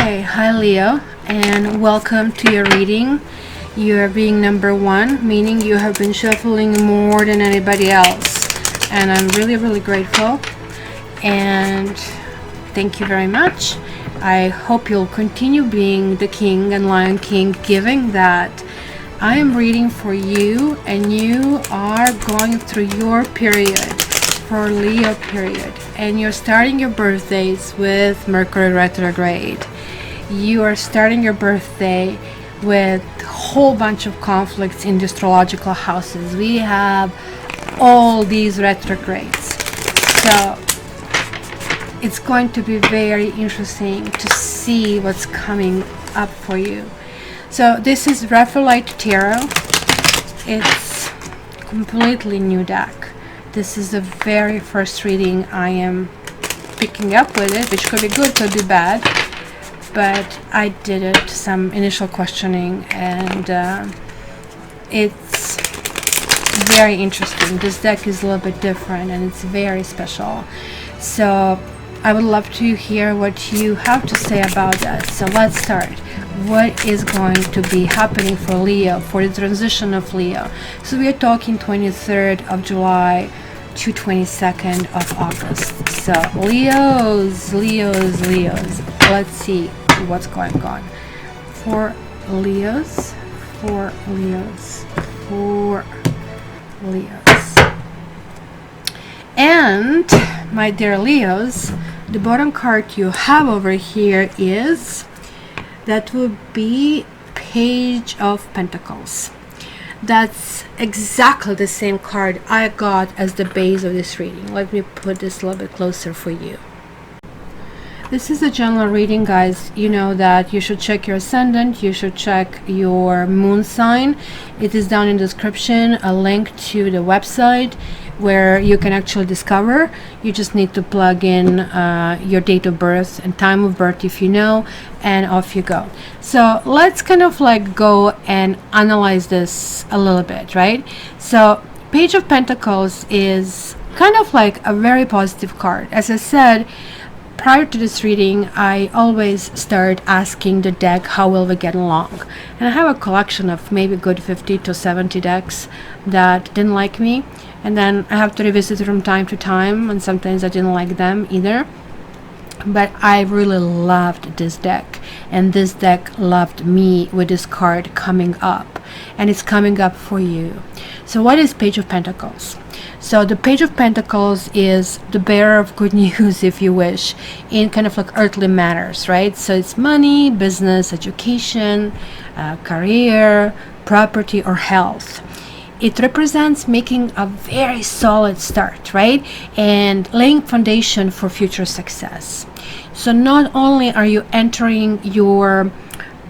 Okay, hi Leo, and welcome to your reading. You are being number one, meaning you have been shuffling more than anybody else. And I'm really grateful. And thank you very much. I hope you'll continue being the king and lion king, given that I am reading for you and you are going through your period, for Leo period, and you're starting your birthdays with Mercury retrograde. You are starting your birthday with a whole bunch of conflicts in the astrological houses. We have all these retrogrades. So it's going to be very interesting to see what's coming up for you. So this is Raphaelite Tarot. It's completely new deck. This is the very first reading I am picking up with it, which could be good, could be bad. But I did it, some initial questioning, and it's very interesting. This deck is a little bit different and it's very special. So I would love to hear what you have to say about that. So let's start. What is going to be happening for Leo, for the transition of Leo? So we are talking 23rd of July to 22nd of August. So Leos. Let's see what's going on for Leos. And my dear Leos, the bottom card you have over here is, that will be Page of Pentacles. That's exactly the same card I got as the base of this reading. Let me put this a little bit closer for you. This is a general reading, guys. You know that you should check your ascendant, you should check your moon sign. It is down in the description, a link to the website where you can actually discover. You just need to plug in your date of birth and time of birth if you know, and off you go. So let's kind of like go and analyze this a little bit, right? So Page of Pentacles is kind of like a very positive card. As I said, prior to this reading, I always start asking the deck, how will we get along? And I have a collection of maybe good 50 to 70 decks that didn't like me. And then I have to revisit from time to time, and sometimes I didn't like them either. But I really loved this deck, and this deck loved me with this card coming up, and it's coming up for you. So what is Page of Pentacles? So the Page of Pentacles is the bearer of good news, if you wish, in kind of like earthly matters, right? So it's money, business, education, career, property, or health. It represents making a very solid start, right? And laying foundation for future success. So not only are you entering your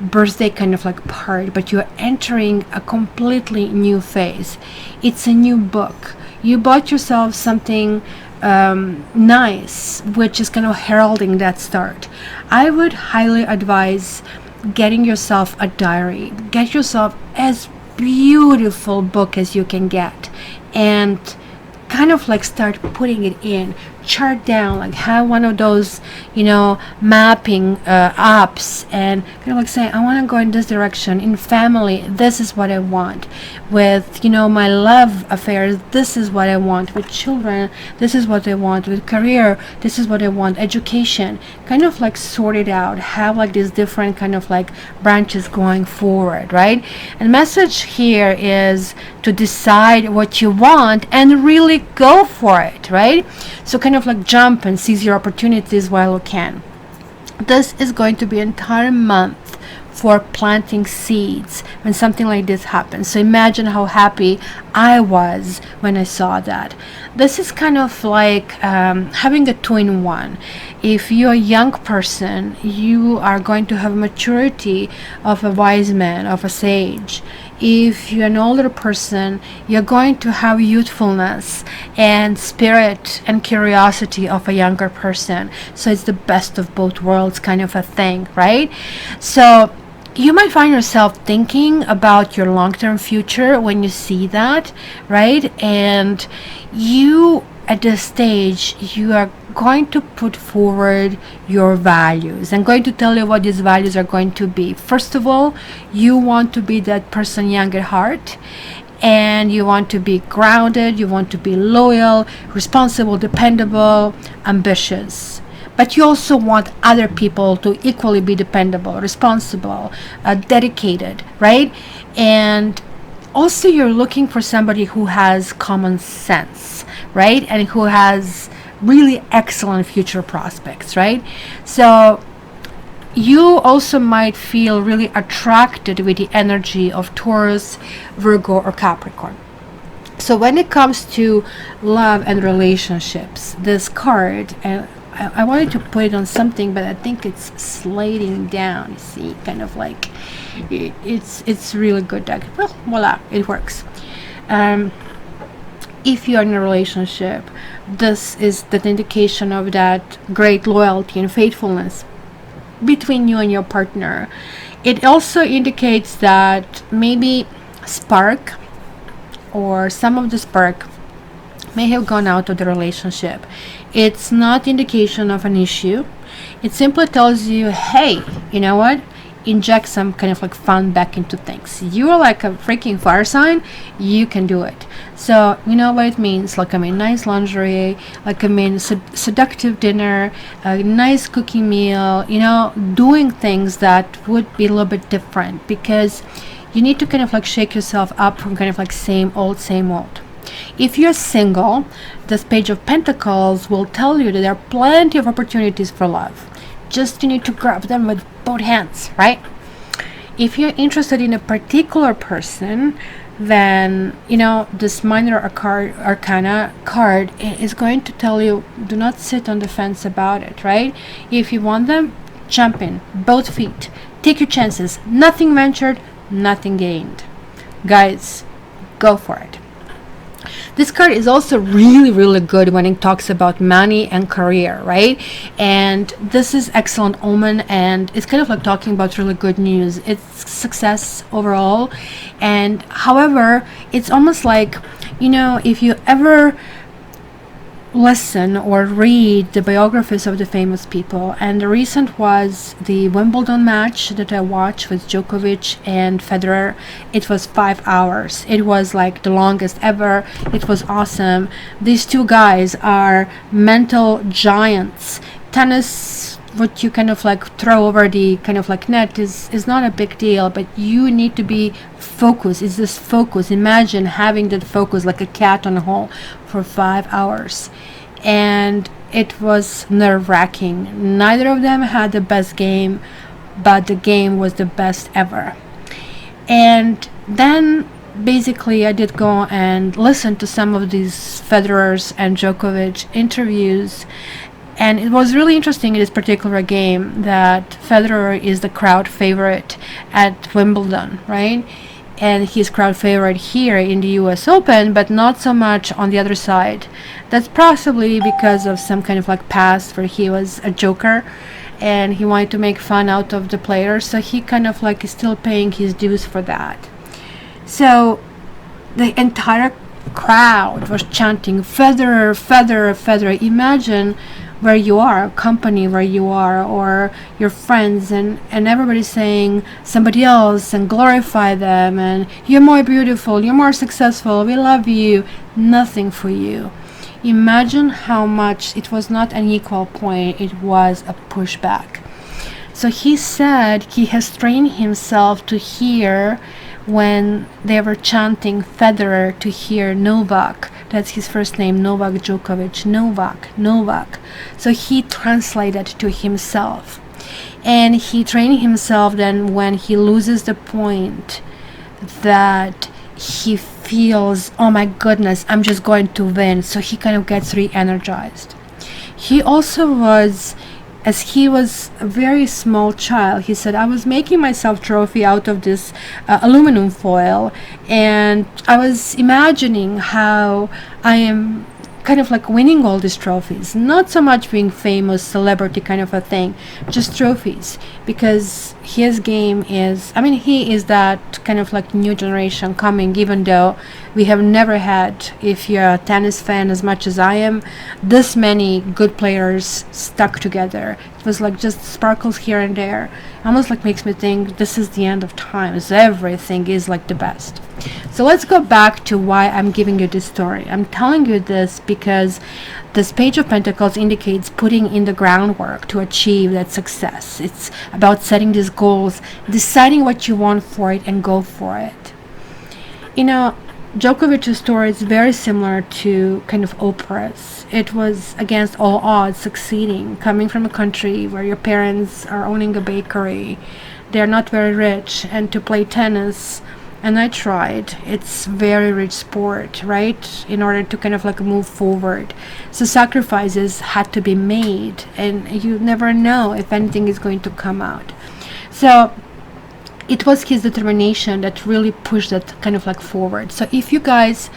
birthday kind of like part, but you're entering a completely new phase. It's a new book. You bought yourself something nice, which is kind of heralding that start. I would highly advise getting yourself a diary. Get yourself as beautiful book as you can get, and kind of like start putting it in, chart down, like have one of those, you know, mapping apps, and kind of like say, I want to go in this direction. In family, this is what I want. With, you know, my love affairs, this is what I want. With children, this is what I want. With career, this is what I want. Education, kind of like sort it out, have like these different kind of like branches going forward, right? And message here is to decide what you want and really go for it, right? So kind of like jump and seize your opportunities while you can. This is going to be an entire month for planting seeds when something like this happens. So imagine how happy I was when I saw that. This is kind of like having a two-in-one. If you're a young person, you are going to have maturity of a wise man, of a sage. If you're an older person, you're going to have youthfulness and spirit and curiosity of a younger person. So it's the best of both worlds kind of a thing, right? So you might find yourself thinking about your long-term future when you see that, right? And you, at this stage, you are going to put forward your values. I'm going to tell you what these values are going to be. First of all, you want to be that person young at heart, and you want to be grounded, you want to be loyal, responsible, dependable, ambitious. But you also want other people to equally be dependable, responsible, dedicated, right? And also, you're looking for somebody who has common sense, right? And who has really excellent future prospects, right? So you also might feel really attracted with the energy of Taurus, Virgo, or Capricorn. So when it comes to love and relationships, this card, and I wanted to put it on something, but I think it's sliding down. You see, kind of like it's really good deck. Well, voila, it works. If you're in a relationship, this is the indication of that great loyalty and faithfulness between you and your partner. It also indicates that maybe spark, or some of the spark, may have gone out of the relationship. It's not indication of an issue. It simply tells you, hey, you know what? Inject some kind of like fun back into things. You're like a freaking fire sign. You can do it. So you know what it means. Like, I mean, nice lingerie, like, I mean, seductive dinner, a nice cooking meal, you know, doing things that would be a little bit different, because you need to kind of like shake yourself up from kind of like same old, same old. If you're single, this Page of Pentacles will tell you that there are plenty of opportunities for love. Just you need to grab them with both hands, right? If you're interested in a particular person, then, you know, this Minor Arcana card is going to tell you, do not sit on the fence about it, right? If you want them, jump in, both feet. Take your chances. Nothing ventured, nothing gained. Guys, go for it. This card is also really, really good when it talks about money and career, right? And this is excellent omen, and it's kind of like talking about really good news. It's success overall. And however, it's almost like, you know, if you ever listen or read the biographies of the famous people, and the recent was the Wimbledon match that I watched with Djokovic and Federer. It was 5 hours. It was like the longest ever. It was awesome. These two guys are mental giants. Tennis, what you kind of like throw over the kind of like net is not a big deal, but you need to be focused. It's this focus. Imagine having that focus like a cat on a hole for 5 hours. And it was nerve-wracking. Neither of them had the best game, but the game was the best ever. And then basically I did go and listen to some of these Federer's and Djokovic interviews. And it was really interesting in this particular game that Federer is the crowd favorite at Wimbledon, right? And he's crowd favorite here in the US Open, but not so much on the other side. That's possibly because of some kind of like past where he was a joker and he wanted to make fun out of the players, so he kind of like is still paying his dues for that. So the entire crowd was chanting Federer, Federer, Federer. Imagine where you are, a company where you are, or your friends, and everybody's saying somebody else and glorify them, and you're more beautiful, you're more successful, we love you. Nothing for you. Imagine how much it was not an equal point, it was a pushback. So he said he has trained himself to hear, when they were chanting Federer, to hear Novak. That's his first name, Novak Djokovic. Novak. So he translated to himself. And he trained himself then when he loses the point that he feels, oh my goodness, I'm just going to win. So he kind of gets re-energized. He also was, as he was a very small child, he said, I was making myself trophy out of this aluminum foil, and I was imagining how I am kind of like winning all these trophies, not so much being famous celebrity kind of a thing, just trophies, because his game is, I mean, he is that kind of like new generation coming, even though we have never had, if you're a tennis fan as much as I am, this many good players stuck together. It was like just sparkles here and there, almost like makes me think this is the end of times, everything is like the best. So let's go back to why I'm giving you this story. I'm telling you this because this Page of Pentacles indicates putting in the groundwork to achieve that success. It's about setting these goals, deciding what you want for it, and go for it. You know, Djokovic's story is very similar to kind of Oprah's. It was against all odds succeeding, coming from a country where your parents are owning a bakery. They're not very rich, and to play tennis, and I tried. It's very rich sport, right? In order to kind of like move forward. So sacrifices had to be made, and you never know if anything is going to come out. So it was his determination that really pushed that kind of like forward. So if you guys,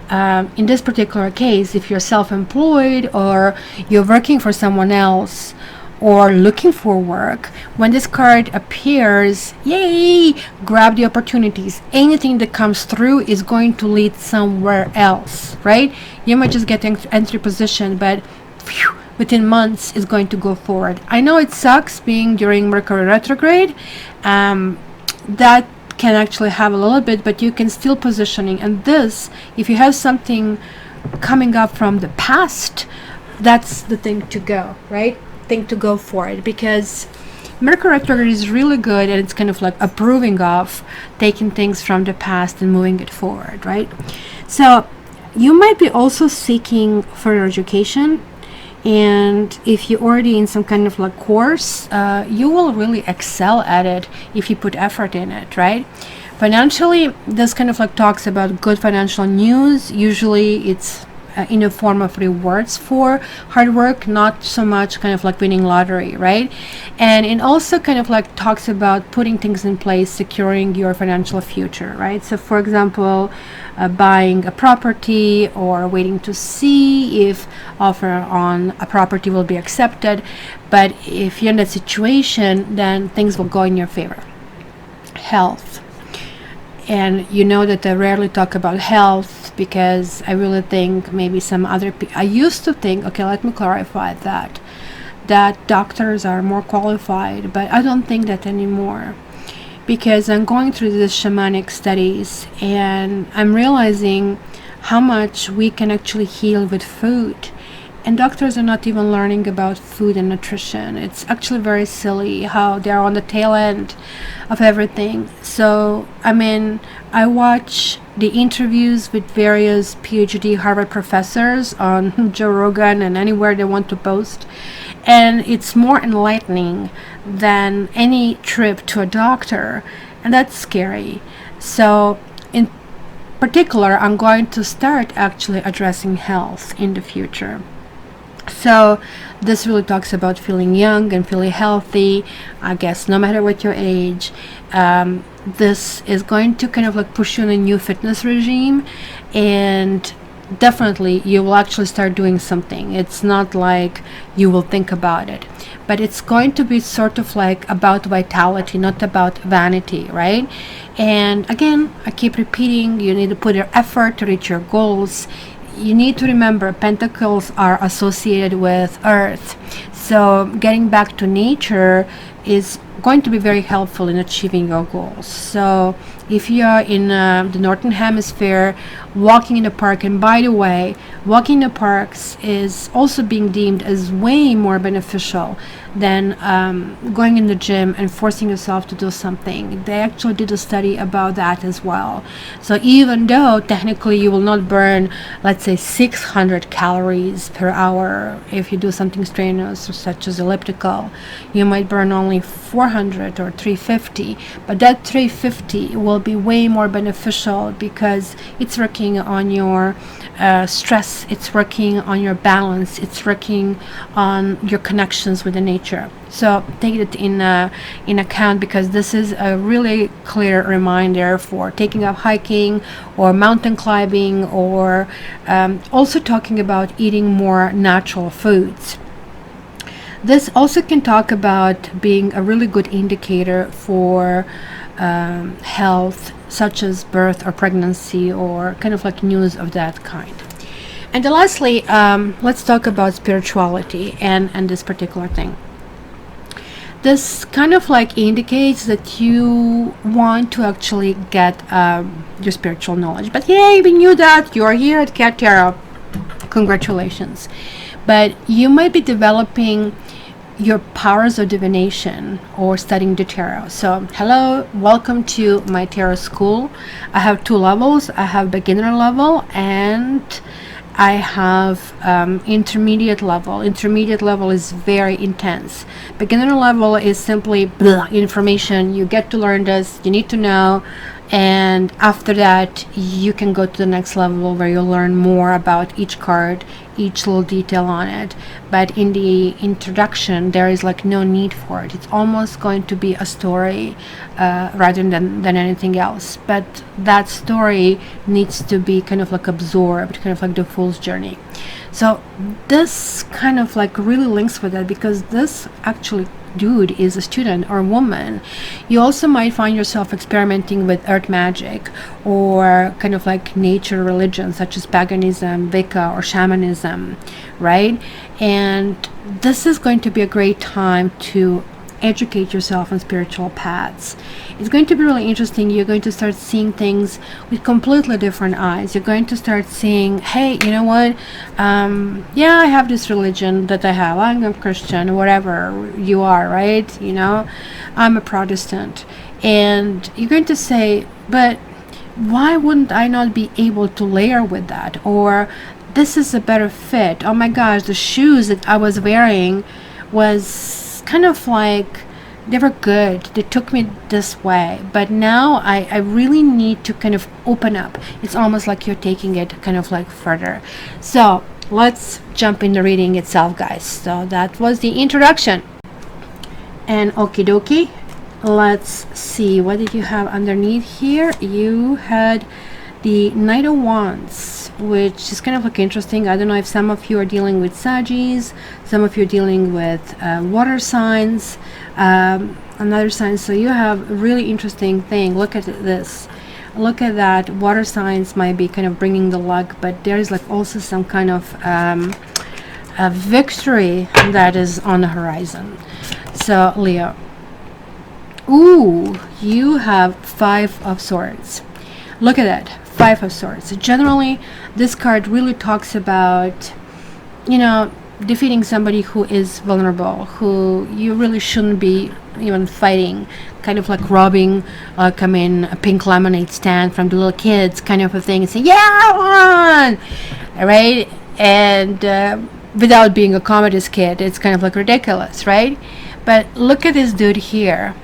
in this particular case, if you're self-employed or you're working for someone else, or looking for work, when this card appears, yay, grab the opportunities. Anything that comes through is going to lead somewhere else, right? You might just get entry position, but phew, within months is going to go forward. I know it sucks being during Mercury retrograde. That can actually have a little bit, but you can still positioning. And this, if you have something coming up from the past, that's the thing to go, right? Thing to go for it, because Mercury retrograde is really good, and it's kind of like approving of taking things from the past and moving it forward, right? So you might be also seeking further education, and if you're already in some kind of like course, you will really excel at it if you put effort in it, right? Financially, this kind of like talks about good financial news. Usually it's in a form of rewards for hard work, not so much kind of like winning lottery, right? And it also kind of like talks about putting things in place, securing your financial future, right? So for example, buying a property, or waiting to see if offer on a property will be accepted. But if you're in that situation, then things will go in your favor. Health. And you know that I rarely talk about health, because I really think maybe some other people, I used to think, okay, let me clarify that doctors are more qualified, but I don't think that anymore, because I'm going through these shamanic studies, and I'm realizing how much we can actually heal with food. And doctors are not even learning about food and nutrition. It's actually very silly how they're on the tail end of everything. So, I mean, I watch the interviews with various PhD Harvard professors on Joe Rogan and anywhere they want to post. And it's more enlightening than any trip to a doctor. And that's scary. So, in particular, I'm going to start actually addressing health in the future. So this really talks about feeling young and feeling healthy. I guess no matter what your age, this is going to kind of like push you in a new fitness regime, and definitely you will actually start doing something. It's not like you will think about it, but it's going to be sort of like about vitality, not about vanity, right? And again, I keep repeating, you need to put your effort to reach your goals. You need to remember, pentacles are associated with earth, so getting back to nature is going to be very helpful in achieving your goals. So if you are in the northern hemisphere, walking in the park, and by the way, walking in the parks is also being deemed as way more beneficial than going in the gym and forcing yourself to do something. They actually did a study about that as well. So even though technically you will not burn, let's say, 600 calories per hour if you do something strenuous such as elliptical, you might burn only 400 or 350, but that 350 will be way more beneficial because it's working on your stress, it's working on your balance, it's working on your connections with the nature. nature. So take it in account, because this is a really clear reminder for taking up hiking or mountain climbing, or also talking about eating more natural foods. This also can talk about being a really good indicator for health, such as birth or pregnancy, or kind of like news of that kind. And lastly, let's talk about spirituality and this particular thing. This kind of like indicates that you want to actually get your spiritual knowledge. But yay, we knew that. You are here at Cat Tarot. Congratulations. But you might be developing your powers of divination or studying the tarot. So hello, welcome to my tarot school. I have 2 levels. I have beginner level and I have intermediate level. Intermediate level is very intense. Beginner level is simply blah, information. You get to learn this, you need to know, and after that you can go to the next level where you learn more about each card, each little detail on it. But in the introduction there is like no need for it. It's almost going to be a story rather than anything else, but that story needs to be kind of like absorbed, kind of like the fool's journey. So this kind of like really links with it, because this actually dude is a student or woman. You also might find yourself experimenting with earth magic or kind of like nature religion, such as paganism, Wicca, or shamanism, right? And this is going to be a great time to educate yourself on spiritual paths. It's going to be really interesting. You're going to start seeing things with completely different eyes. You're going to start seeing, hey, you know what, yeah, I have this religion that I have, I'm a Christian, whatever you are, right? You know, I'm a Protestant. And you're going to say, but why wouldn't I not be able to layer with that? Or this is a better fit. Oh my gosh, the shoes that I was wearing was kind of like, they were good, they took me this way, but now I really need to kind of open up. It's almost like you're taking it kind of like further. So let's jump in the reading itself, guys. So that was the introduction, and okie dokie, let's see, what did you have underneath here? You had the Knight of Wands, which is kind of like interesting. I don't know if some of you are dealing with Saggies, some of you are dealing with water signs, another sign. So you have a really interesting thing. Look at this. Look at that. Water signs might be kind of bringing the luck, but there is like also some kind of a victory that is on the horizon. So Leo. Ooh, you have 5 of Swords. Look at that. 5 of Swords. Generally, this card really talks about, you know, defeating somebody who is vulnerable, who you really shouldn't be even fighting, kind of like robbing, like, I mean, a pink lemonade stand from the little kids, kind of a thing, and say, yeah, I won! Right? And without being a comedy's kid, it's kind of like ridiculous, right? But look at this dude here.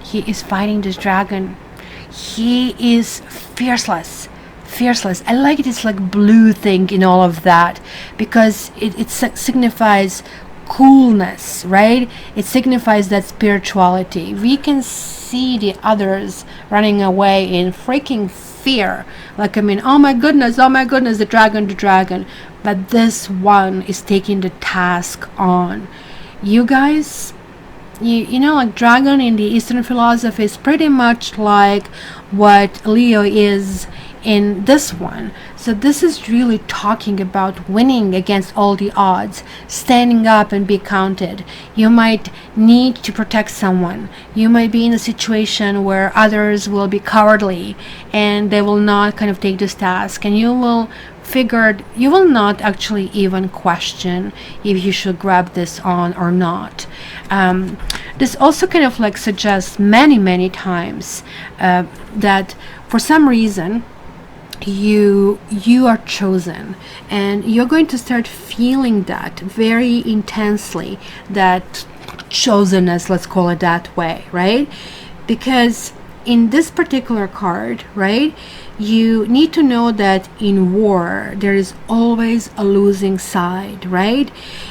He is fighting this dragon. He is fierceless. I like this like blue thing in all of that, because it signifies coolness, right? It signifies that spirituality. We can see the others running away in freaking fear, like, I mean, oh my goodness, the dragon. But this one is taking the task on. You guys, you know, like dragon in the Eastern philosophy is pretty much like what Leo is in this one. So this is really talking about winning against all the odds, standing up and be counted. You might need to protect someone. You might be in a situation where others will be cowardly and they will not kind of take this task, and you will not actually even question if you should grab this on or not. This also kind of like suggests many times that for some reason you are chosen, and you're going to start feeling that very intensely, that chosenness, let's call it that way, right? Because in this particular card, right, you need to know that in war there is always a losing side, right?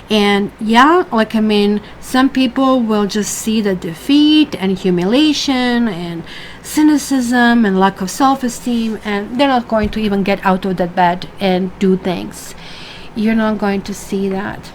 And yeah, like I mean, some people will just see the defeat and humiliation and cynicism and lack of self-esteem, and they're not going to even get out of that bed and do things. You're not going to see that.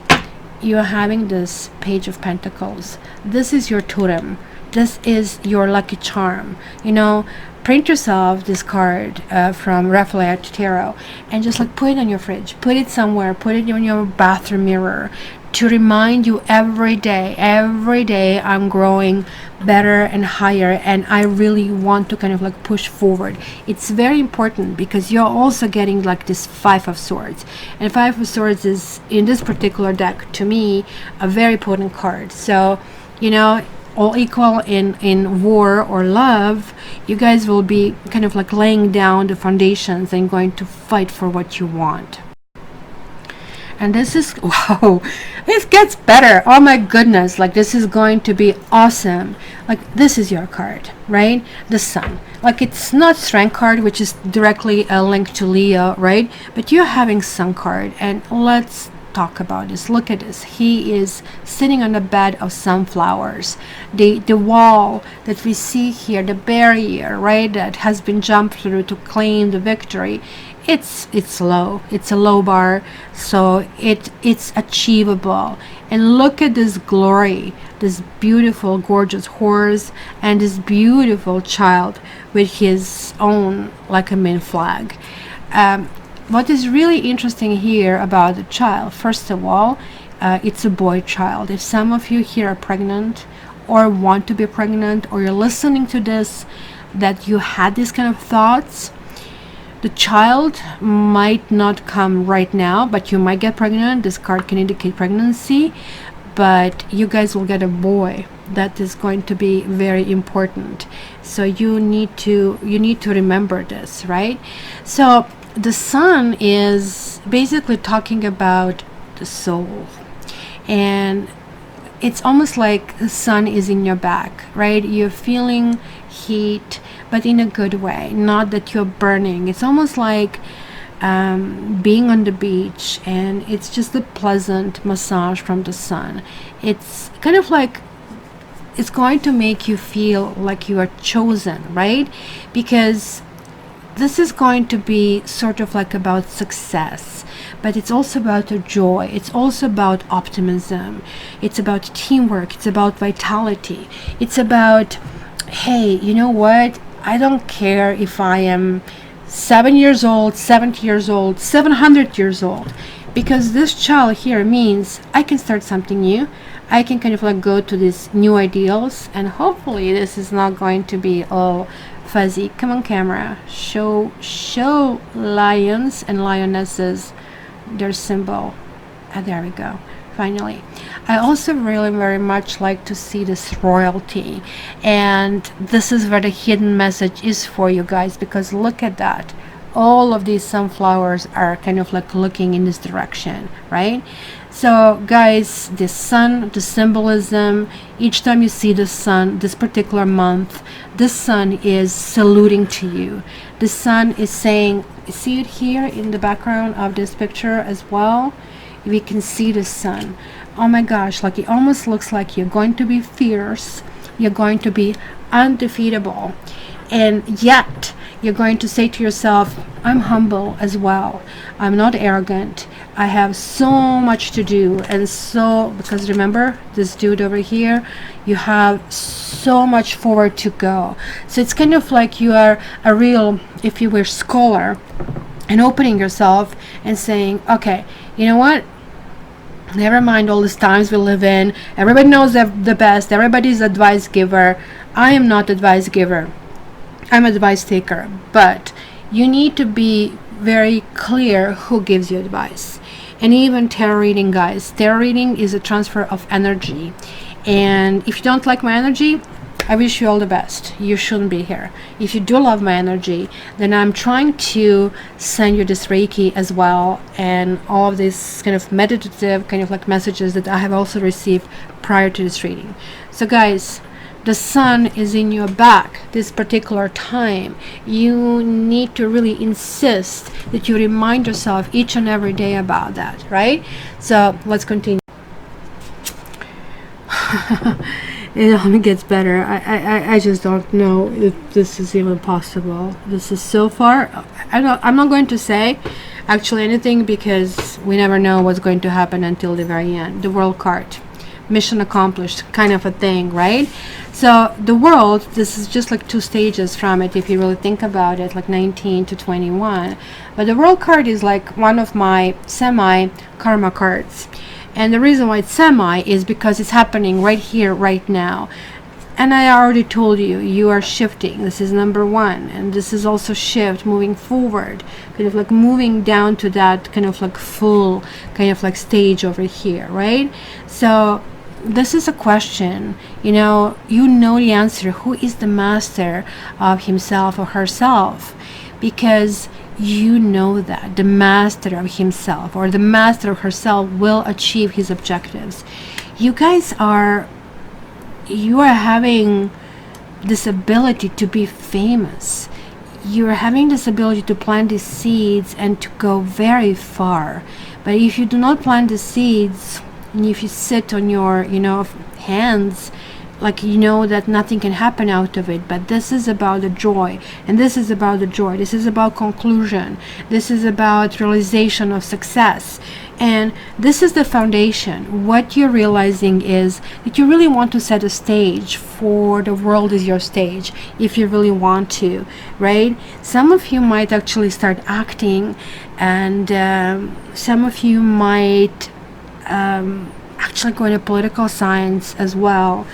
You're having this Page of Pentacles. This is your totem. This is your lucky charm. You know, print yourself this card from Raphael Tarot and just like put it on your fridge, put it somewhere, put it on your bathroom mirror to remind you every day I'm growing better and higher, and I really want to kind of like push forward. It's very important because you're also getting like this Five of Swords, and Five of Swords is in this particular deck to me a very potent card. So you know, all equal in war or love, you guys will be kind of like laying down the foundations and going to fight for what you want. And this is, wow, this gets better. Oh my goodness, like this is going to be awesome. Like this is your card, right? The Sun. Like it's not Strength card, which is directly a link to Leo, right? But you're having Sun card, and let's talk about this. Look at this. He is sitting on a bed of sunflowers. The wall that we see here, the barrier, right, that has been jumped through to claim the victory, it's low. It's a low bar, so it's achievable. And look at this glory, this beautiful gorgeous horse and this beautiful child with his own like a main flag. What is really interesting here about the child, first of all, it's a boy child. If some of you here are pregnant or want to be pregnant, or you're listening to this, that you had these kind of thoughts, the child might not come right now, but you might get pregnant. This card can indicate pregnancy, but you guys will get a boy. That is going to be very important. So you need to remember this, right? So the Sun is basically talking about the soul, and it's almost like the sun is in your back, right? You're feeling heat, but in a good way, not that you're burning. It's almost like being on the beach, and it's just a pleasant massage from the sun. It's kind of like it's going to make you feel like you are chosen, right? Because this is going to be sort of like about success, but it's also about the joy. It's also about optimism. It's about teamwork. It's about vitality. It's about, hey, you know what? I don't care if I am 7 years old, 70 years old, 700 years old, because this child here means I can start something new. I can kind of like go to these new ideals, and hopefully this is not going to be all fuzzy. Come on, camera, show lions and lionesses their symbol. There we go. Finally, I also really very much like to see this royalty, and this is where the hidden message is for you guys, because look at that. All of these sunflowers are kind of like looking in this direction, right? So guys, the sun, the symbolism, each time you see the sun this particular month, the sun is saluting to you. The sun is saying, see it here in the background of this picture as well? We can see the sun. Oh my gosh, like it almost looks like you're going to be fierce, you're going to be undefeatable, and yet you're going to say to yourself, I'm humble as well. I'm not arrogant. I have so much to do. And so, because remember, this dude over here, you have so much forward to go. So it's kind of like you are a real, if you were, scholar, and opening yourself and saying, okay, you know what? Never mind all these times we live in. Everybody knows the best. Everybody's advice giver. I am not advice giver. I'm advice taker, but you need to be very clear who gives you advice. And even tarot reading, guys, tarot reading is a transfer of energy, and if you don't like my energy, I wish you all the best. You shouldn't be here. If you do love my energy, then I'm trying to send you this Reiki as well, and all of these kind of meditative kind of like messages that I have also received prior to this reading. So guys, the sun is in your back this particular time. You need to really insist that you remind yourself each and every day about that, right? So let's continue. It only gets better. I just don't know if this is even possible. This is so far. I'm not going to say actually anything, because we never know what's going to happen until the very end. The world card, mission accomplished kind of a thing, right? So the world, this is just like 2 stages from it if you really think about it, like 19 to 21. But the world card is like one of my semi karma cards. And the reason why it's semi is because it's happening right here, right now. And I already told you, you are shifting. This is number 1. And this is also shift, moving forward. Kind of like moving down to that kind of like full kind of like stage over here, right? So this is a question, you know the answer. Who is the master of himself or herself? Because you know that the master of himself or the master of herself will achieve his objectives. You are having this ability to be famous. You're having this ability to plant these seeds and to go very far. But if you do not plant the seeds, and if you sit on your hands, like that nothing can happen out of it. But this is about the joy, and this is about the joy. This is about conclusion. This is about realization of success. And this is the foundation. What you're realizing is that you really want to set a stage for the world is your stage, if you really want to, right? Some of you might actually start acting, and some of you might actually go into political science as well.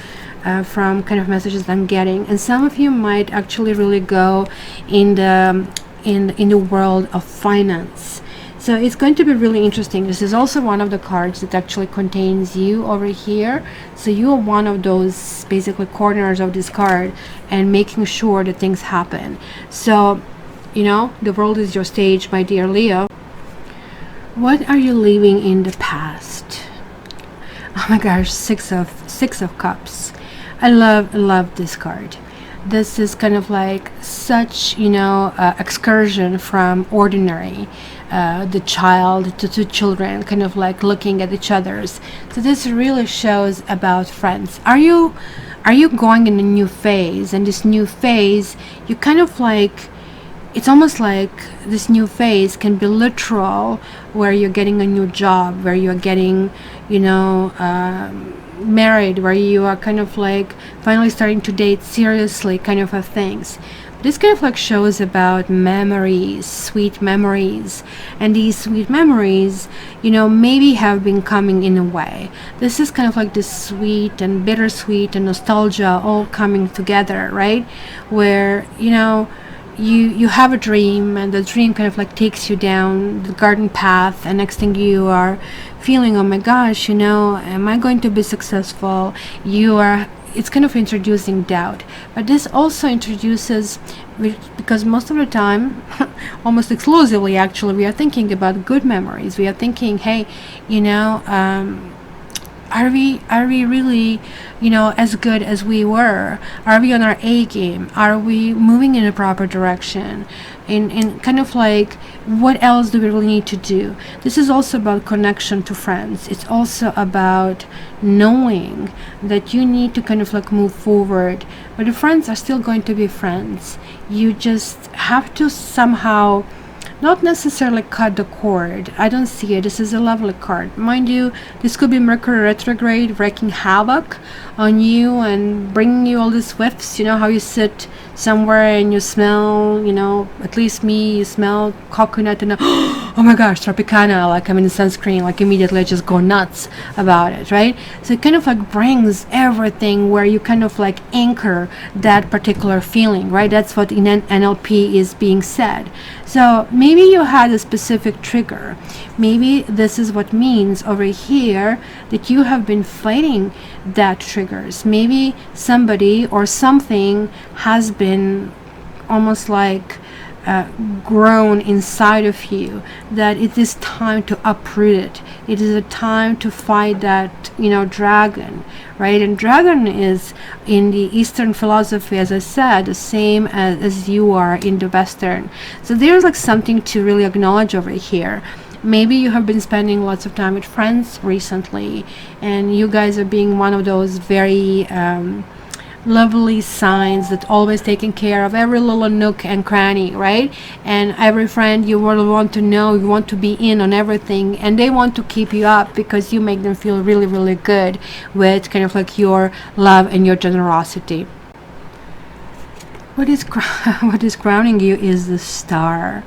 From kind of messages I'm getting, and some of you might actually really go in the world of finance. So it's going to be really interesting. This is also one of the cards that actually contains you over here. So you are one of those basically corners of this card and making sure that things happen. So the world is your stage, my dear Leo. What are you leaving in the past? Oh my gosh, six of cups. I love this card. This is kind of like such excursion from ordinary, the child to children, kind of like looking at each other's. So this really shows about friends. Are you going in a new phase? And this new phase, you kind of like, it's almost like this new phase can be literal, where you're getting a new job, where you're getting married, where you are kind of like finally starting to date seriously, kind of things. This kind of like shows about memories, sweet memories, and these sweet memories maybe have been coming in a way. This is kind of like this sweet and bittersweet and nostalgia all coming together, right? Where you have a dream, and the dream kind of like takes you down the garden path, and next thing you are feeling, oh my gosh, am I going to be successful? It's kind of introducing doubt. But this also introduces, because most of the time, almost exclusively actually, we are thinking about good memories. We are thinking, hey, are we really as good as we were? Are we on our A game? Are we moving in a proper direction? In kind of like, what else do we really need to do? This is also about connection to friends. It's also about knowing that you need to kind of like move forward, but the friends are still going to be friends. You just have to somehow not necessarily cut the cord. I don't see it. This is a lovely card. Mind you, this could be Mercury retrograde wreaking havoc on you and bringing you all these whiffs. How you sit somewhere and you smell, at least me, you smell coconut and oh my gosh, Tropicana, like I'm in sunscreen, like immediately I just go nuts about it, right? So it kind of like brings everything where you kind of like anchor that particular feeling, right? That's what in NLP is being said. So maybe you had a specific trigger. Maybe this is what means over here that you have been fighting that triggers. Maybe somebody or something has been almost like grown inside of you, that it is time to uproot it. It is a time to fight that, dragon, right? And dragon is in the Eastern philosophy, as I said, the same as you are in the Western. So there's like something to really acknowledge over here. Maybe you have been spending lots of time with friends recently, and you guys are being one of those very lovely signs that always taking care of every little nook and cranny, right? And every friend you will want to know, you want to be in on everything, and they want to keep you up because you make them feel really, really good with kind of like your love and your generosity. What is grounding you is the star.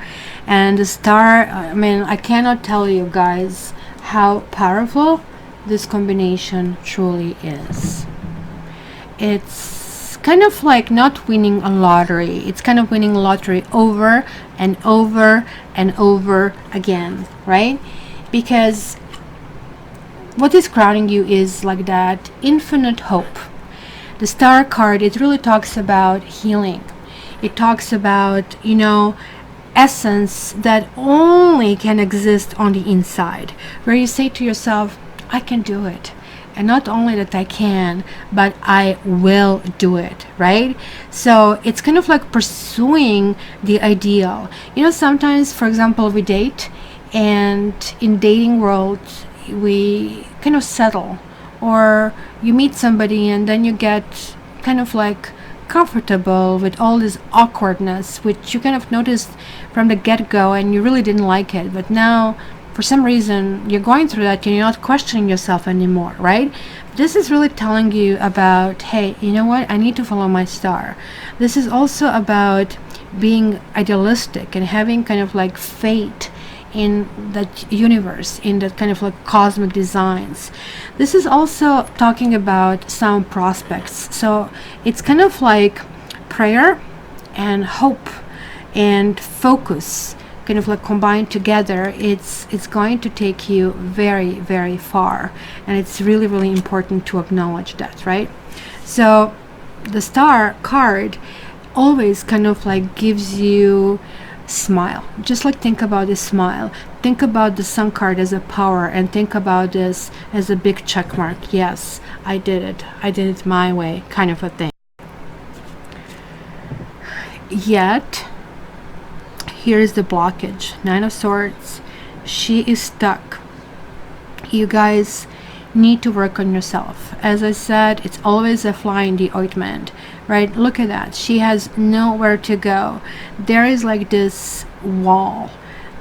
And the star, I cannot tell you guys how powerful this combination truly is. It's kind of like not winning a lottery. It's kind of winning a lottery over and over and over again, right? Because what is grounding you is like that infinite hope. The star card, it really talks about healing. It talks about, essence that only can exist on the inside, where you say to yourself, I can do it. And not only that I can, but I will do it, right? So it's kind of like pursuing the ideal. Sometimes, for example, we date, and in dating world, we kind of settle. Or you meet somebody and then you get kind of like comfortable with all this awkwardness, which you kind of noticed from the get-go and you really didn't like it. But now, for some reason, you're going through that and you're not questioning yourself anymore, right? This is really telling you about, hey, you know what? I need to follow my star. This is also about being idealistic and having kind of like faith in that universe, in that kind of like cosmic designs. This is also talking about some prospects. So it's kind of like prayer and hope and focus kind of like combined together. It's going to take you very, very far, and it's really, really important to acknowledge that, right? So the star card always kind of like gives you smile. Just like think about this smile. Think about the sun card as a power, and think about this as a big check mark. Yes, I did it. I did it my way, kind of a thing. Yet, here is the blockage. Nine of Swords. She is stuck. You guys need to work on yourself. As I said, it's always a fly in the ointment, right? Look at that. She has nowhere to go. There is like this wall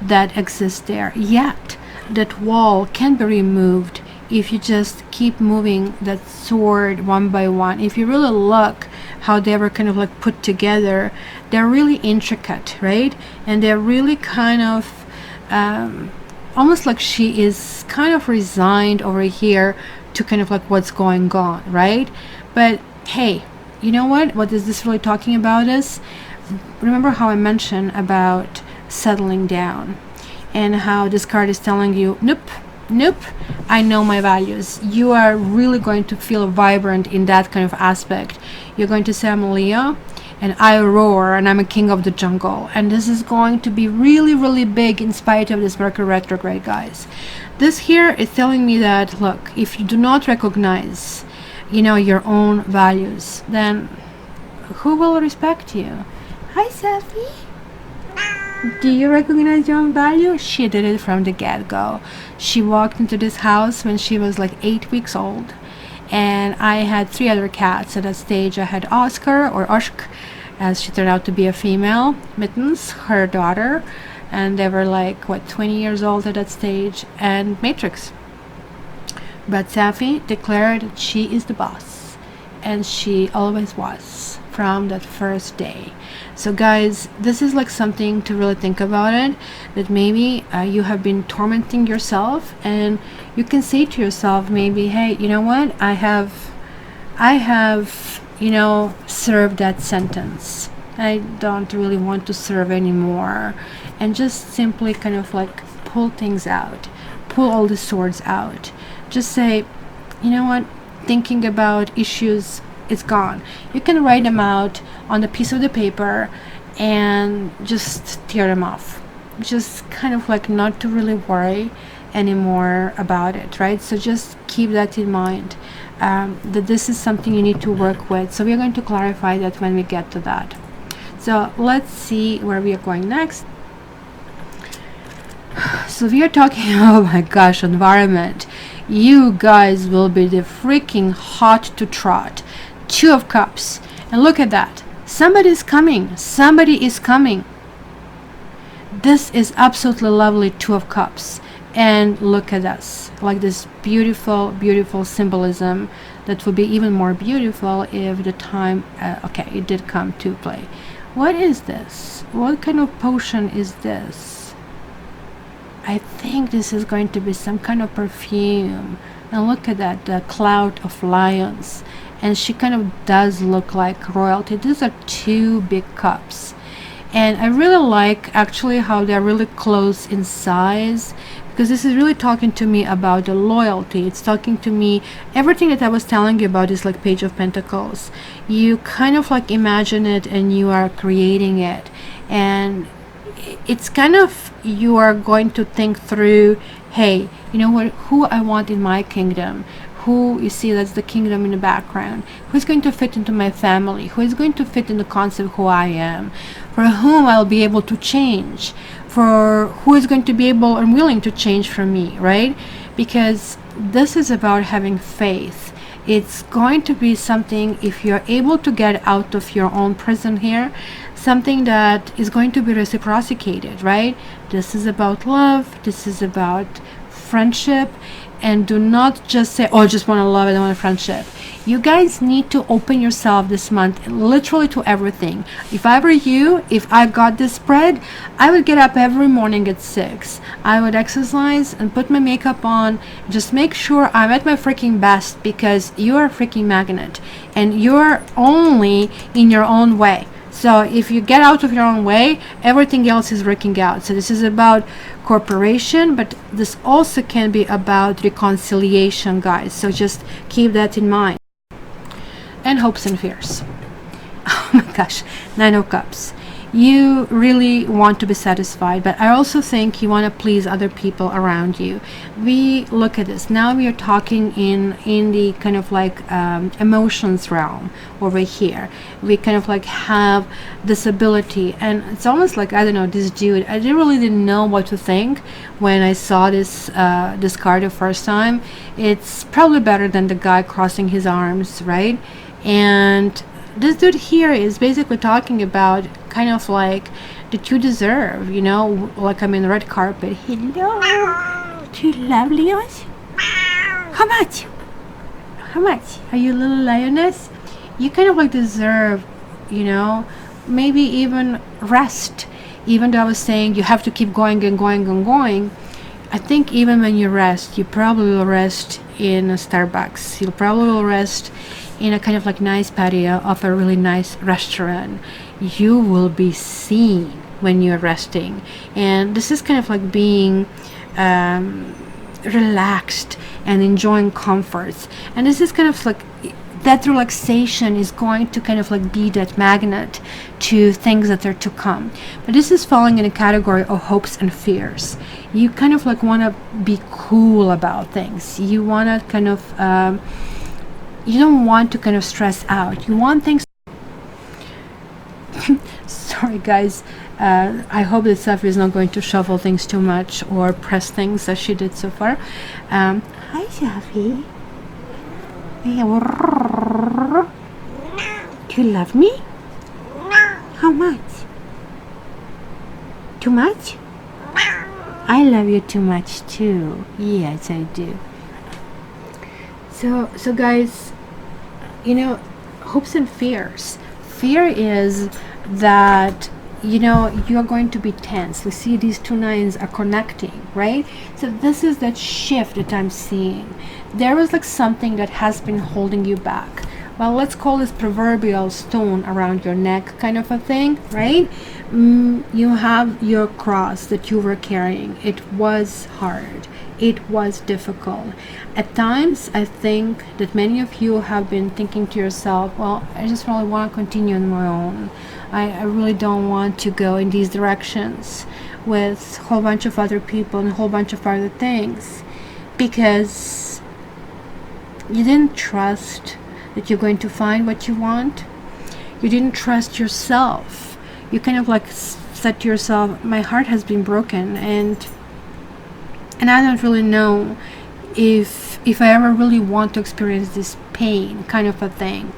that exists there. Yet that wall can be removed if you just keep moving that sword one by one. If you really look how they were kind of like put together, they're really intricate, right? And they're really kind of almost like she is kind of resigned over here to kind of like what's going on, right? But hey, you know what is this really talking about is, remember how I mentioned about settling down, and how this card is telling you, nope, I know my values. You are really going to feel vibrant in that kind of aspect. You're going to say, I'm Leo and I roar and I'm a king of the jungle, and this is going to be really, really big in spite of this Mercury retrograde, guys. This here is telling me that, look, if you do not recognize your own values, then who will respect you? Hi, Sophie. Do you recognize your own value? She did it from the get-go. She walked into this house when she was like 8 weeks old, and I had 3 other cats at that stage. I had Oscar, or Oshk, as she turned out to be a female, Mittens, her daughter, and they were like 20 years old at that stage, and Matrix. But Safi declared that she is the boss, and she always was from that first day. So guys, this is like something to really think about it, that maybe you have been tormenting yourself, and you can say to yourself maybe, hey, you know what, I have served that sentence. I don't really want to serve anymore, and just simply kind of like pull things out, pull all the swords out. Just say, you know what, thinking about issues, it's gone. You can write them out on a piece of the paper and just tear them off. Just kind of like not to really worry anymore about it, right? So just keep that in mind, that this is something you need to work with. So we're going to clarify that when we get to that. So let's see where we are going next. So we are talking, oh my gosh, environment. You guys will be the freaking hot to trot. Two of Cups. And look at that. Somebody is coming. Somebody is coming. This is absolutely lovely. Two of Cups. And look at us. Like this beautiful, beautiful symbolism that would be even more beautiful if the time... okay, it did come to play. What is this? What kind of potion is this? I think this is going to be some kind of perfume. And look at that, the cloud of lions. And she kind of does look like royalty. These are two big cups. And I really like actually how they're really close in size, because this is really talking to me about the loyalty. It's talking to me, everything that I was telling you about is like Page of Pentacles. You kind of like imagine it and you are creating it. And it's kind of, you are going to think through, hey, you know what, who I want in my kingdom, who, you see, that's the kingdom in the background, who's going to fit into my family, who is going to fit in the concept of who I am, for whom I'll be able to change, for who is going to be able and willing to change for me, right? Because this is about having faith. It's going to be something, if you're able to get out of your own prison here, something that is going to be reciprocated, right? This is about love. This is about friendship. And do not just say, oh, I just want to love, I don't want a friendship. You guys need to open yourself this month literally to everything. If I were you, if I got this spread, I would get up every morning at 6. I would exercise and put my makeup on. Just make sure I'm at my freaking best, because you're a freaking magnet and you're only in your own way. So if you get out of your own way, everything else is working out. So this is about cooperation, but this also can be about reconciliation, guys. So just keep that in mind. And hopes and fears. Oh my gosh, 9 of Cups. You really want to be satisfied, but I also think you want to please other people around you. We look at this now, we are talking in the kind of like emotions realm over here. We kind of like have this ability, and it's almost like, I don't know, this dude, I really didn't know what to think when I saw this this card the first time. It's probably better than the guy crossing his arms, right? And this dude here is basically talking about kind of like that you deserve, you know, like I'm in the red carpet. Hello, two lovely ones. How much? How much? Are you a little lioness? You kind of like deserve, you know, maybe even rest. Even though I was saying you have to keep going and going and going, I think even when you rest, you probably will rest in a Starbucks. You'll probably will rest in a kind of like nice patio of a really nice restaurant. You will be seen when you're resting, and this is kind of like being relaxed and enjoying comforts. And this is kind of like that relaxation is going to kind of like be that magnet to things that are to come. But this is falling in a category of hopes and fears. You kind of like want to be cool about things. You want to kind of you don't want to kind of stress out. You want things. Sorry guys, I hope that Sophie is not going to shuffle things too much or press things as she did so far. Hi Sophie. Do you love me? How much? Too much? I love you too much too. Yes, I do. So guys, you know, hopes and fears. Fear is that, you know, you're going to be tense. We see these two nines are connecting, right? So this is that shift that I'm seeing. There is like something that has been holding you back. well, let's call this proverbial stone around your neck kind of a thing, right? You have your cross that you were carrying. It was hard. It was difficult. At times, I think that many of you have been thinking to yourself, well, I just really want to continue on my own. I really don't want to go in these directions with a whole bunch of other people and a whole bunch of other things, because you didn't trust that you're going to find what you want. You didn't trust yourself. You kind of like said to yourself, my heart has been broken, and I don't really know if I ever really want to experience this pain kind of a thing.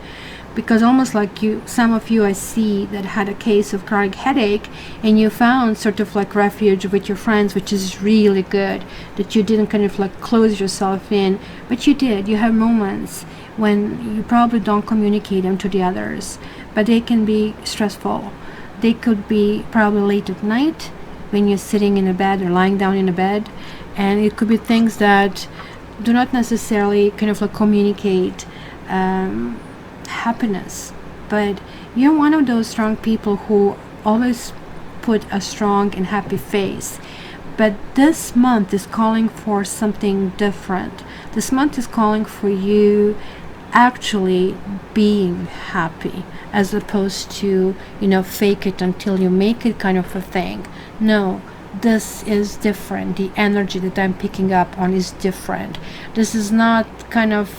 Because almost like you, some of you I see that had a case of chronic headache, and you found sort of like refuge with your friends, which is really good, that you didn't kind of like close yourself in, but you did. You have moments when you probably don't communicate them to the others, but they can be stressful. They could be probably late at night when you're sitting in a bed or lying down in a bed, and it could be things that do not necessarily kind of like communicate happiness, but you're one of those strong people who always put a strong and happy face. But this month is calling for something different. This month is calling for you actually being happy, as opposed to, fake it until you make it kind of a thing. No, this is different. The energy that I'm picking up on is different. This is not kind of,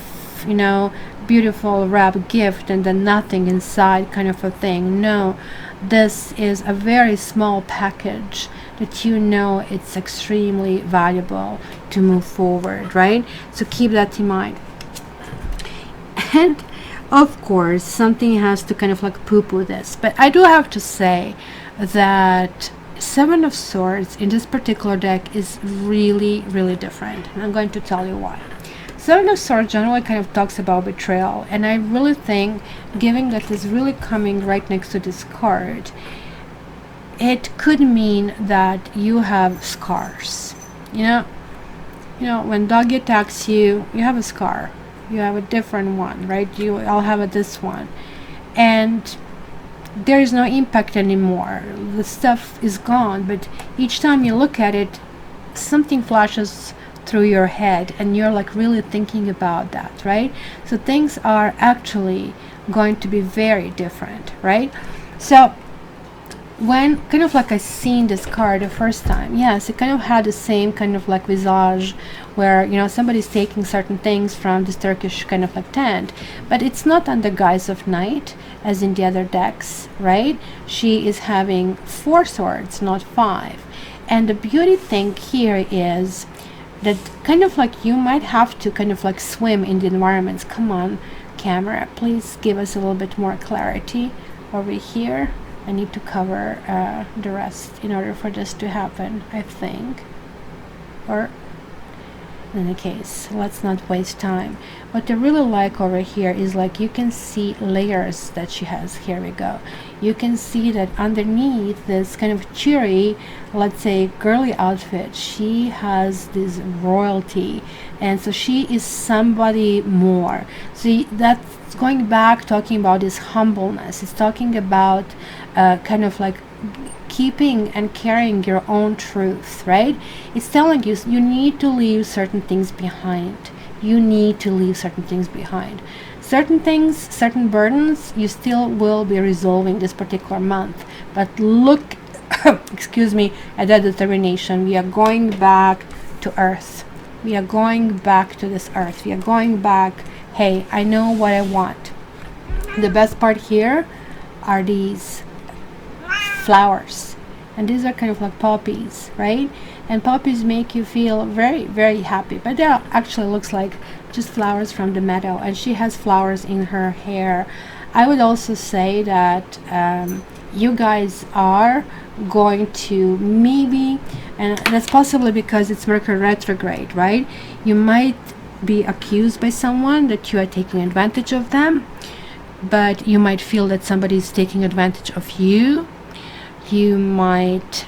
beautiful wrap gift and then nothing inside kind of a thing. No, this is a very small package that it's extremely valuable to move forward, right? So keep that in mind. And of course, something has to kind of like poo-poo this, but I do have to say that Seven of Swords in this particular deck is really, really different, and I'm going to tell you why. Seven of Swords generally kind of talks about betrayal, and I really think, given that is really coming right next to this card, it could mean that you have scars. When doggy attacks you, you have a scar. You have a different one, right? I'll have this one, and there is no impact anymore. The stuff is gone, but each time you look at it, something flashes through your head, and you're like really thinking about that, right? So things are actually going to be very different, right? So when kind of like I seen this card the first time, yes, it kind of had the same kind of like visage, where somebody's taking certain things from this Turkish kind of like tent, but it's not under guise of knight as in the other decks, right? She is having 4 swords, not 5. And the beauty thing here is that kind of like you might have to kind of like swim in the environments. Come on, camera, please give us a little bit more clarity over here. I need to cover the rest in order for this to happen, I think. Or in any case, let's not waste time. What I really like over here is like you can see layers that she has. Here we go. You can see that underneath this kind of cheery, let's say girly outfit, she has this royalty, and so she is somebody more. So that's going back, talking about this humbleness. It's talking about kind of like keeping and carrying your own truth, right? It's telling you you need to leave certain things behind. You need to leave certain things behind. Certain things, certain burdens, you still will be resolving this particular month. But look, excuse me, at that determination. We are going back to earth. We are going back to this earth. We are going back, hey, I know what I want. The best part here are these flowers, and these are kind of like poppies, right? And poppies make you feel very, very happy, but they actually looks like just flowers from the meadow, and she has flowers in her hair. I would also say that you guys are going to maybe, and that's possibly because it's Mercury retrograde, right? You might be accused by someone that you are taking advantage of them, but you might feel that somebody is taking advantage of you. You might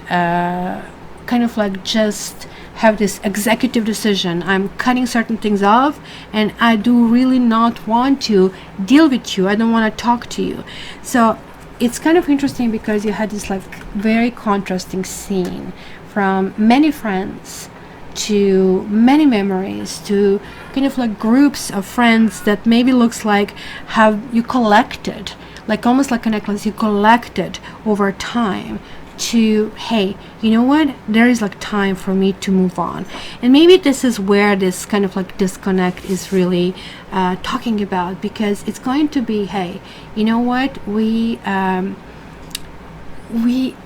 kind of like just have this executive decision. I'm cutting certain things off, and I do really not want to deal with you. I don't want to talk to you. So it's kind of interesting because you had this like very contrasting scene from many friends to many memories to kind of like groups of friends that maybe looks like have you collected, like almost like a necklace you collected over time, to hey, you know what, there is like time for me to move on. And maybe this is where this kind of like disconnect is really talking about, because it's going to be, hey, you know what, we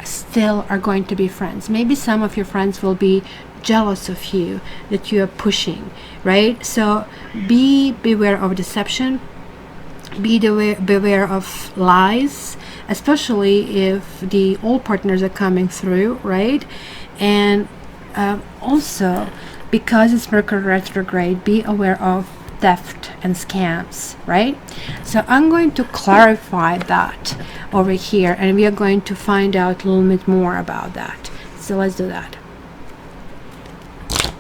still are going to be friends. Maybe some of your friends will be jealous of you that you are pushing, right? So beware of deception, beware of lies, especially if the old partners are coming through, right? And also, because it's Mercury retrograde, be aware of theft and scams, right? So I'm going to clarify that over here, and we are going to find out a little bit more about that. So let's do that.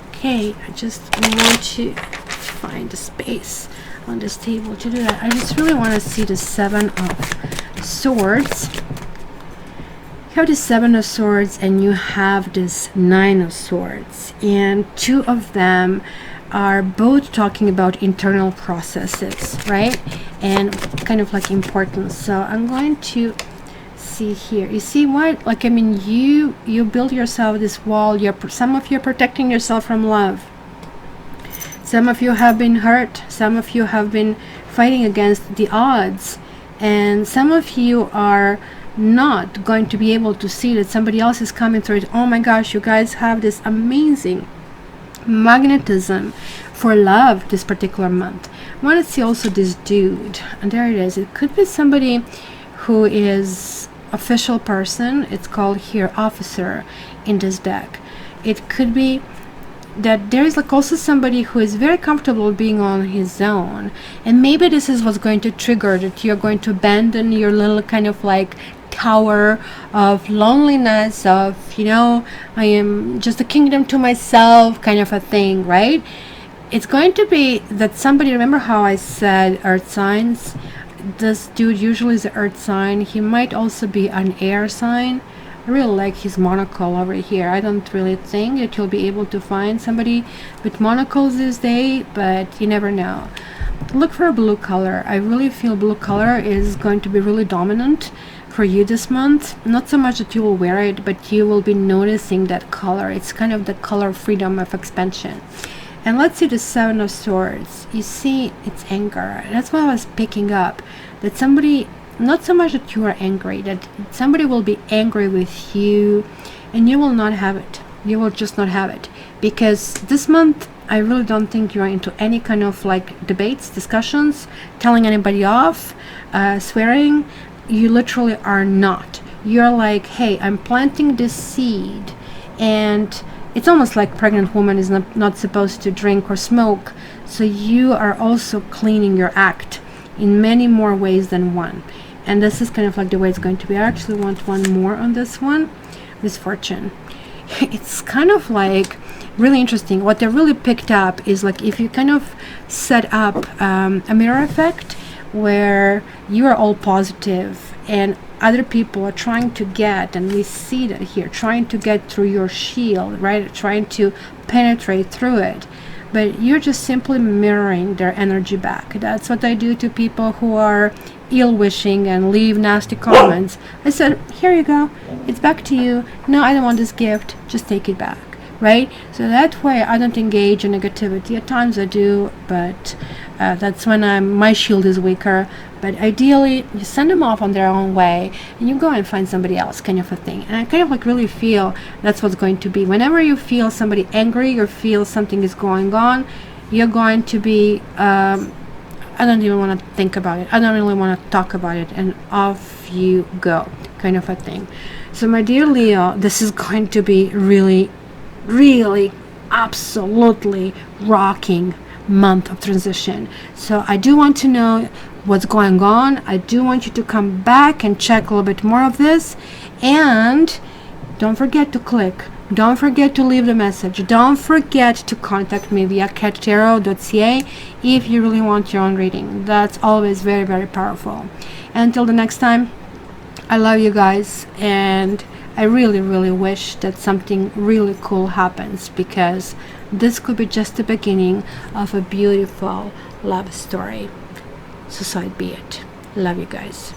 Okay, I just want to find the space on this table to do that. I just really want to see the Seven of Swords. You have the Seven of Swords and you have this Nine of Swords, and two of them are both talking about internal processes, right? And kind of like importance. So I'm going to see here. You see what? Like, I mean, you build yourself this wall. Some of you are protecting yourself from love. Some of you have been hurt. Some of you have been fighting against the odds. And some of you are not going to be able to see that somebody else is coming through it. Oh my gosh, you guys have this amazing magnetism for love this particular month. I want to see also this dude. And there it is. It could be somebody who is official person. It's called here officer in this deck. It could be that there is like also somebody who is very comfortable being on his own, and maybe this is what's going to trigger that you're going to abandon your little kind of like tower of loneliness, of, you know, I am just a kingdom to myself kind of a thing, right? It's going to be that somebody, remember how I said earth signs? This dude usually is an earth sign. He might also be an air sign. I really like his monocle over here. I don't really think that you'll be able to find somebody with monocles this day, but you never know. Look for a blue color. I really feel blue color is going to be really dominant for you this month. Not so much that you will wear it, but you will be noticing that color. It's kind of the color of freedom, of expansion. And let's see the Seven of Swords. You see, it's anger. That's what I was picking up. That somebody, not so much that you are angry, that somebody will be angry with you and you will not have it. You will just not have it. Because this month, I really don't think you're into any kind of like debates, discussions, telling anybody off, swearing. You literally are not. You're like, hey, I'm planting this seed, and it's almost like pregnant woman is not supposed to drink or smoke. So you are also cleaning your act in many more ways than one. And this is kind of like the way it's going to be. I actually want one more on this one. Misfortune. It's kind of like really interesting. What they really picked up is like if you kind of set up a mirror effect where you are all positive and other people are trying to get, and we see that here, trying to get through your shield, right? Trying to penetrate through it. But you're just simply mirroring their energy back. That's what I do to people who are ill-wishing and leave nasty comments. I said, here you go. It's back to you. No, I don't want this gift. Just take it back, right? So that way I don't engage in negativity. At times I do, but that's when my shield is weaker. But ideally, you send them off on their own way, and you go and find somebody else, kind of a thing. And I kind of like really feel that's what's going to be. Whenever you feel somebody angry or feel something is going on, you're going to be, I don't even want to think about it. I don't really want to talk about it, and off you go, kind of a thing. So my dear Leo, this is going to be really, really, absolutely rocking month of transition. So I do want to know what's going on. I do want you to come back and check a little bit more of this, and don't forget to click Don't forget to leave the message. Don't forget to contact me via cattarot.ca if you really want your own reading. That's always very, very powerful. Until the next time, I love you guys, and I really, really wish that something really cool happens, because this could be just the beginning of a beautiful love story. So it be it. Love you guys.